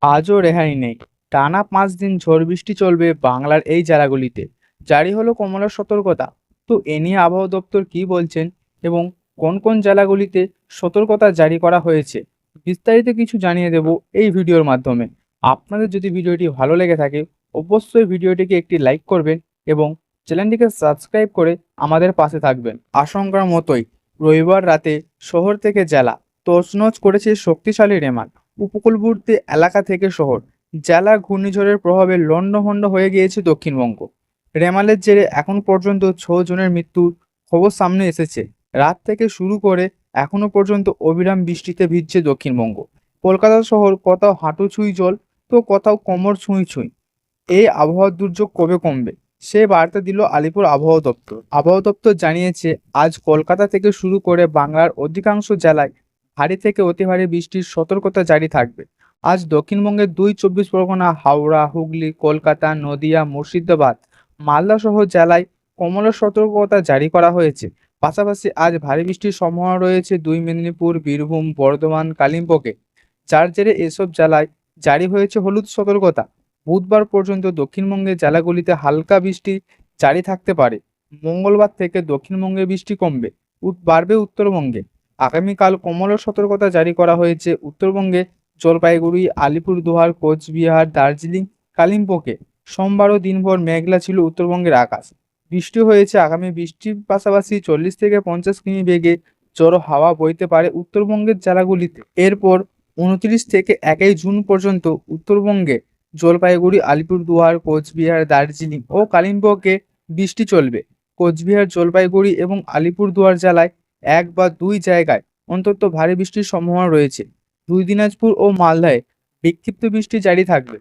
আজও রেহাই নেই। টানা 5 দিন ঝড় বৃষ্টি চলবে বাংলার এই জেলাগুলিতে। জারি হলো কমলা সতর্কতা। তো এ নিয়ে আবহাওয়া দপ্তর কি বলছেন এবং কোন কোন জেলাগুলিতে সতর্কতা জারি করা হয়েছে, বিস্তারিত কিছু জানিয়ে দেব এই ভিডিওর মাধ্যমে। আপনাদের যদি ভিডিওটি ভালো লেগে থাকে, অবশ্যই ভিডিওটিকে একটি লাইক করবেন এবং চ্যানেলটিকে সাবস্ক্রাইব করে আমাদের পাশে থাকবেন। আশঙ্কার মতোই রবিবার রাতে শহর থেকে জেলা তছনছ করেছে শক্তিশালী রেমাল। উপকূলবর্তী এলাকা থেকে শহর জেলা ঘূর্ণিঝড়ের প্রভাবে লণ্ডভণ্ড হয়ে গিয়েছে দক্ষিণবঙ্গ। রেমালের জেরে এখন পর্যন্ত 6 জনের মৃত্যুর খবর সামনে এসেছে। রাত থেকে শুরু করে এখনো পর্যন্ত অবিরাম বৃষ্টিতে ভিজছে দক্ষিণবঙ্গ। কলকাতা শহর কোথাও হাঁটু ছুঁই জল, তো কোথাও কোমর ছুঁই ছুঁই। এই আবহাওয়ার দুর্যোগ কবে কমবে, সে বার্তা দিল আলিপুর আবহাওয়া দপ্তর। আবহাওয়া দপ্তর জানিয়েছে, আজ কলকাতা থেকে শুরু করে বাংলার অধিকাংশ জেলায় ভারী থেকে অতি ভারী বৃষ্টির সতর্কতা জারি থাকবে। আজ দক্ষিণবঙ্গের 2 চব্বিশ পরগনা, হাওড়া, হুগলি, কলকাতা, নদিয়া, মুর্শিদাবাদ, মালদা সহ জেলায় কমলা সতর্কতা জারি করা হয়েছে। পাশাপাশি আজ ভারী বৃষ্টির সম্ভাবনা রয়েছে মেদিনীপুর, বীরভূম, বর্ধমান, কালিম্পংয়ে, যার জেরে এসব জেলায় জারি হয়েছে হলুদ সতর্কতা। বুধবার পর্যন্ত দক্ষিণবঙ্গের জেলাগুলিতে হালকা বৃষ্টি জারি থাকতে পারে। মঙ্গলবার থেকে দক্ষিণবঙ্গে বৃষ্টি কমবে, বাড়বে উত্তরবঙ্গে। আগামীকাল কমলা সতর্কতা জারি করা হয়েছে উত্তরবঙ্গে, জলপাইগুড়ি, আলিপুরদুয়ার, কোচবিহার, দার্জিলিং, কালিম্পংয়ে। সোমবারও দিনভর মেঘলা ছিল উত্তরবঙ্গের আকাশ। বৃষ্টি হয়েছে। আগামী বৃষ্টির পাশাপাশি 40 থেকে 50 কিমি বেগে ঝোড়ো হাওয়া বইতে পারে উত্তরবঙ্গের জেলাগুলিতে। এরপর 29 থেকে 1 জুন পর্যন্ত উত্তরবঙ্গে জলপাইগুড়ি, আলিপুরদুয়ার, কোচবিহার, দার্জিলিং ও কালিম্পংয়ে বৃষ্টি চলবে। কোচবিহার, জলপাইগুড়ি এবং আলিপুরদুয়ার জেলায় 1 বা 2 জায়গায় অন্তত ভারী বৃষ্টির সম্ভাবনা রয়েছে। দিনাজপুর ও মালদায় বিক্ষিপ্ত বৃষ্টি জারি থাকবে।